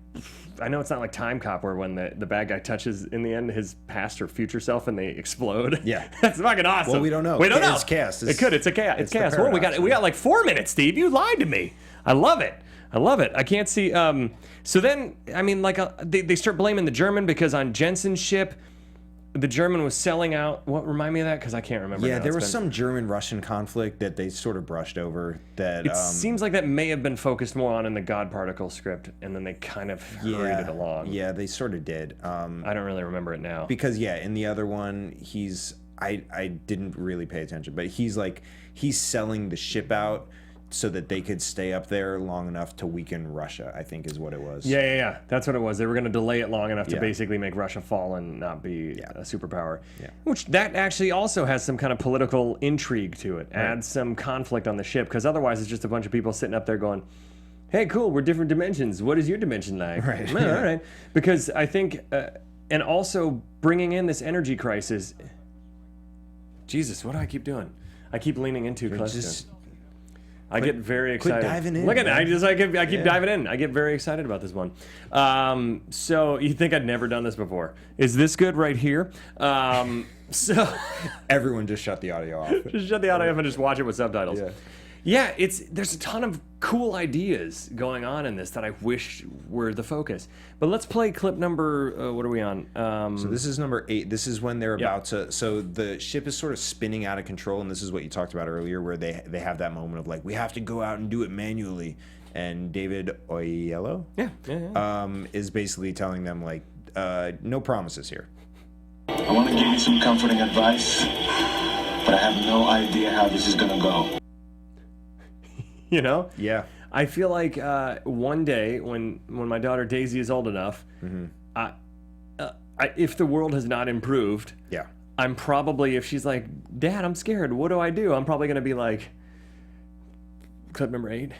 I know it's not like Time Cop where when the bad guy touches, in the end, his past or future self and they explode. Yeah. That's fucking awesome. Well, we don't know. We don't know. It's chaos. It could. It's a chaos. It's chaos. the Well, paradox, we got like 4 minutes, Steve. You lied to me. I love it. I love it. I can't see. So then, I mean, like, they start blaming the German because on Jensen's ship, the German was selling out. What, remind me of that? Because I can't remember. Yeah, now. there was some German-Russian conflict that they sort of brushed over. That It seems like that may have been focused more on in the God Particle script, and then they kind of hurried it along. Yeah, they sort of did. I don't really remember it now. Because in the other one, I didn't really pay attention, but he's selling the ship out so that they could stay up there long enough to weaken Russia, I think is what it was. Yeah. That's what it was. They were going to delay it long enough to basically make Russia fall and not be a superpower. Yeah. Which that actually also has some kind of political intrigue to it. Adds some conflict on the ship, because otherwise it's just a bunch of people sitting up there going, hey, cool, we're different dimensions. What is your dimension like? Right. All right. Because I think, and also bringing in this energy crisis. Jesus, what do I keep doing? I keep leaning in too close to it. I get very excited. Quit diving in. Look at man. it. I keep diving in. I get very excited about this one. So you think I'd never done this before? Is this good right here? So Everyone just shut the audio off. just shut the audio off and just watch it with subtitles. Yeah, there's a ton of cool ideas going on in this that I wish were the focus. But let's play clip number. What are we on? So this is number 8. This is when they're about to. So the ship is sort of spinning out of control, and this is what you talked about earlier, where they have that moment of like, we have to go out and do it manually. And David Oyelowo, is basically telling them like, no promises here. I want to give you some comforting advice, but I have no idea how this is gonna go. You know? Yeah. I feel like one day when my daughter Daisy is old enough, if the world has not improved, I'm probably, if she's like, Dad, I'm scared, what do? I'm probably going to be like, clip number 8?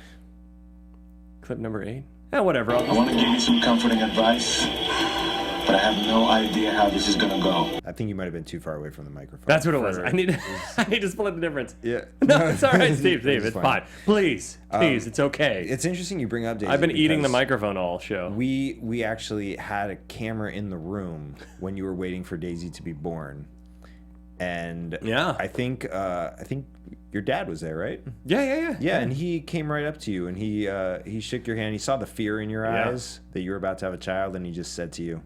Clip number 8? Whatever. I want to give you some comforting advice, but I have no idea how this is gonna go. I think you might have been too far away from the microphone. That's what it was. I need to split the difference. Yeah. No, it's all right, Steve. It's fine. Please, it's okay. It's interesting you bring up Daisy. I've been eating the microphone all show. We actually had a camera in the room when you were waiting for Daisy to be born, and I think your dad was there, right? Yeah. Yeah, and he came right up to you and he shook your hand. He saw the fear in your eyes that you were about to have a child, and he just said to you,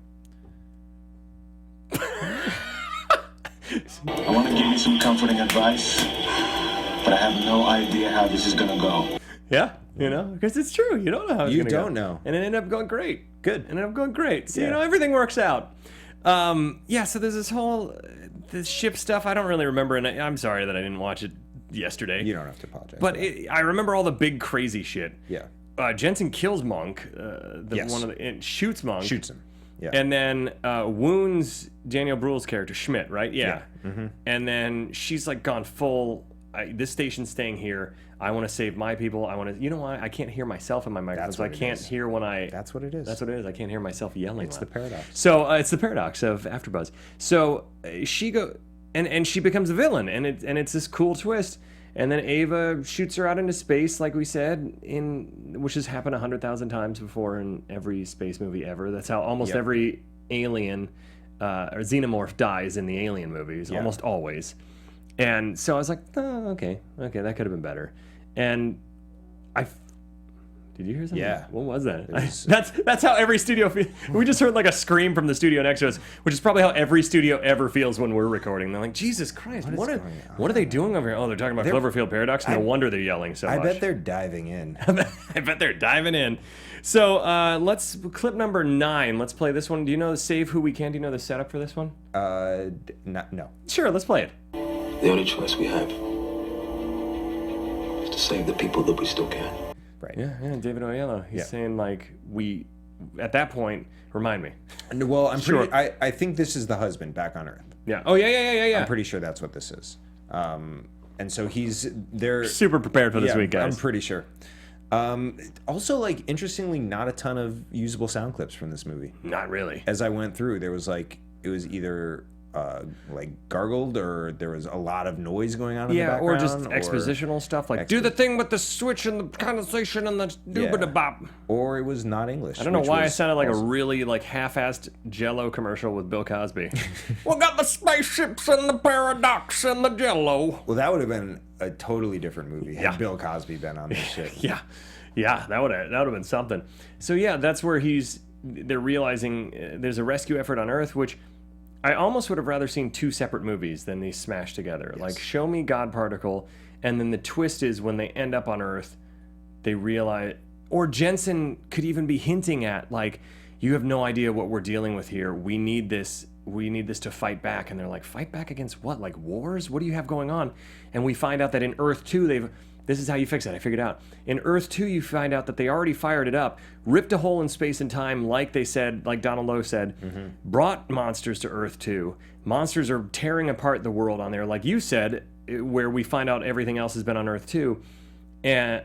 I want to give you some comforting advice, but I have no idea how this is gonna go. Yeah, you know, because it's true. You don't know how it's gonna go. You don't know. And it ended up going great. Good. It ended up going great. So, you know, everything works out. So there's this whole this ship stuff. I don't really remember, and I'm sorry that I didn't watch it yesterday. You don't have to apologize. But I remember all the big crazy shit. Yeah. Jensen kills Monk. And shoots Monk. Shoots him. Yeah. And then wounds Daniel Bruhl's character, Schmidt, right? Yeah. Mm-hmm. And then she's like gone full, this station's staying here. I want to save my people. You know why? I can't hear myself in my microphone, so I can't hear when I... That's what it is. That's what it is. I can't hear myself yelling. It's the paradox. So it's the paradox of AfterBuzz. So she and she becomes a villain, and it's this cool twist. And then Ava shoots her out into space, like we said, which has happened 100,000 times before in every space movie ever. That's how almost every alien or xenomorph dies in the Alien movies, almost always. And so I was like, oh, okay, that could have been better. And did you hear something? Yeah. What was that? That's how every studio feels. We just heard like a scream from the studio next to us, which is probably how every studio ever feels when we're recording. They're like, Jesus Christ, what are they doing over here? Oh, they're talking about Cloverfield Paradox. No wonder they're yelling so much. I bet they're diving in. I bet they're diving in. So let's clip number 9. Let's play this one. Do you know Save Who We Can? Do you know the setup for this one? No. Sure, let's play it. The only choice we have is to save the people that we still can. Right. Yeah, David Oyelowo. He's saying like at that point, remind me. Well, I'm sure. I think this is the husband back on Earth. Yeah. Oh yeah. I'm pretty sure that's what this is. And so they're super prepared for this week, guys. I'm pretty sure. Also, like, interestingly, not a ton of usable sound clips from this movie. Not really. As I went through, there was like, it was either like gargled, or there was a lot of noise going on in the Yeah, background. or just expositional stuff like do the thing with the switch and the condensation and the doobada-bop. Or it was not English. I don't know why I sounded like a really like half-assed Jell-O commercial with Bill Cosby. We got the spaceships and the paradox and the Jell-O. Well, that would have been a totally different movie had Bill Cosby been on this shit. Yeah, that would have been something. So yeah, that's where they're realizing there's a rescue effort on Earth, which I almost would have rather seen two separate movies than these smashed together. Yes. Like, show me God Particle, and then the twist is when they end up on Earth, they realize, or Jensen could even be hinting at, like, you have no idea what we're dealing with here. We need this to fight back. And they're like, fight back against what? Like wars? What do you have going on? And we find out that in Earth 2, this is how you fix it. I figured out. In Earth 2, you find out that they already fired it up, ripped a hole in space and time, like they said, like Donald Lowe said, brought monsters to Earth 2. Monsters are tearing apart the world on there, like you said, where we find out everything else has been on Earth 2. And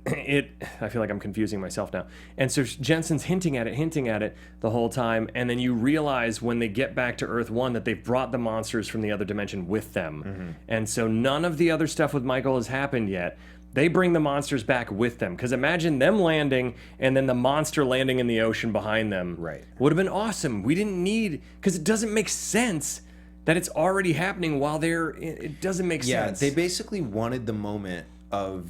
I feel like I'm confusing myself now. And so Jensen's hinting at it the whole time. And then you realize when they get back to Earth 1 that they've brought the monsters from the other dimension with them. And so none of the other stuff with Michael has happened yet. They bring the monsters back with them. Because imagine them landing and then the monster landing in the ocean behind them. Right. Would have been awesome. We didn't need, because it doesn't make sense that it's already happening while it doesn't make sense. Yeah, they basically wanted the moment of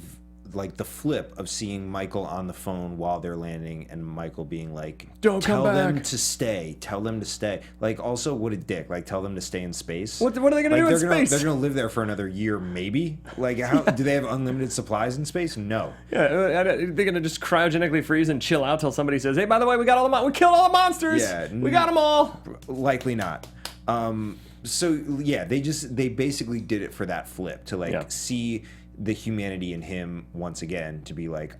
like the flip of seeing Michael on the phone while they're landing and Michael being like, don't tell come them back. to stay. Tell them to stay. Like, also, what a dick. Like, tell them to stay in space. What are they going to do in space? They're going to live there for another year, maybe? Like, how do they have unlimited supplies in space? No. Yeah, they're going to just cryogenically freeze and chill out till somebody says, hey, by the way, we killed all the monsters. Yeah, we got them all. Likely not. So, yeah, they basically did it for that flip to, like, see the humanity in him once again, to be like,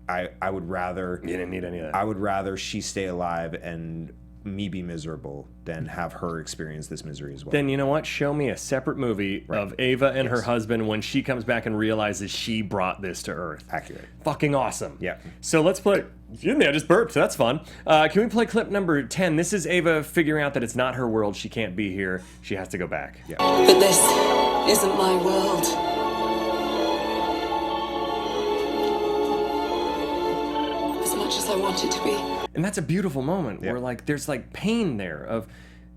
I would rather... You didn't need any of that. I would rather she stay alive and me be miserable than have her experience this misery as well. Then you know what? Show me a separate movie of Ava and her husband when she comes back and realizes she brought this to Earth. Accurate. Fucking awesome. Yeah. So let's play... Excuse me, I just burped, so that's fun. Can we play clip number 10? This is Ava figuring out that it's not her world. She can't be here. She has to go back. Yeah. But this isn't my world. As I want it to be. And that's a beautiful moment where like there's like pain there of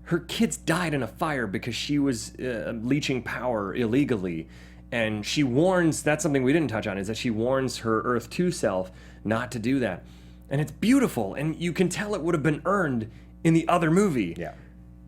her kids died in a fire because she was leeching power illegally, and she warns, that's something we didn't touch on, is that she warns her Earth 2 self not to do that. And it's beautiful, and you can tell it would have been earned in the other movie. Yeah.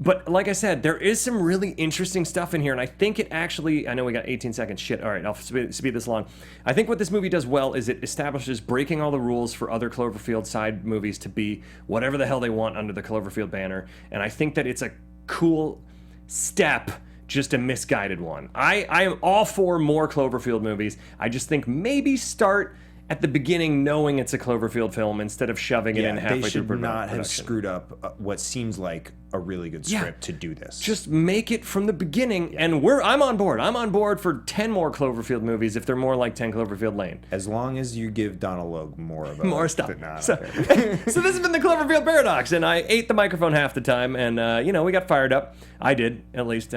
But like I said, there is some really interesting stuff in here, and I think it actually, I know we got 18 seconds, shit, all right, I'll speed this along. I think what this movie does well is it establishes breaking all the rules for other Cloverfield side movies to be whatever the hell they want under the Cloverfield banner, and I think that it's a cool step, just a misguided one. I am all for more Cloverfield movies. I just think maybe start at the beginning knowing it's a Cloverfield film instead of shoving it in halfway through production. They should not have screwed up what seems like a really good script to do this. Just make it from the beginning, and I'm on board. I'm on board for 10 more Cloverfield movies if they're more like 10 Cloverfield Lane. As long as you give Donald Logue more stuff. So this has been the Cloverfield Paradox, and I ate the microphone half the time, and we got fired up. I did, at least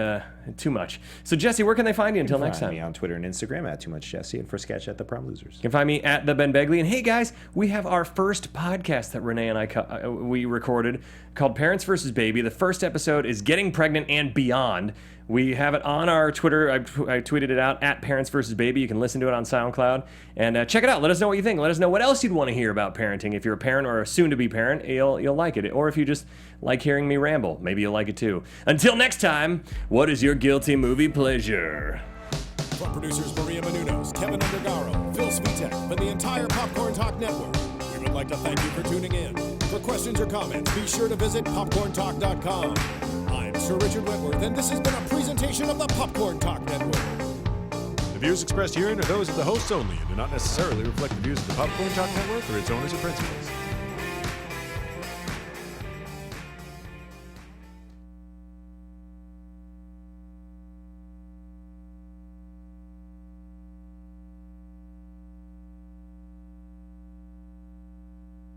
too much. So Jesse, where can they find you until next time? Find me on Twitter and Instagram at TooMuchJesse, and for sketch at The Prom Losers. You can find me at the Ben Begley. And hey guys, we have our first podcast that Renee and I we recorded called Parents vs. Baby. The first episode is Getting Pregnant and Beyond. We have it on our Twitter. I tweeted it out at Parents vs. Baby. You can listen to it on SoundCloud. And check it out. Let us know what you think. Let us know what else you'd want to hear about parenting. If you're a parent or a soon-to-be parent, you'll like it. Or if you just like hearing me ramble, maybe you'll like it too. Until next time, what is your guilty movie pleasure? From producers Maria Menounos, Kevin Undergaro, Phil Svitek, and the entire Popcorn Talk Network, we would like to thank you for tuning in. For questions or comments, be sure to visit popcorntalk.com. I'm Sir Richard Wentworth, and this has been a presentation of the Popcorn Talk Network. The views expressed herein are those of the hosts only and do not necessarily reflect the views of the Popcorn Talk Network or its owners or principals.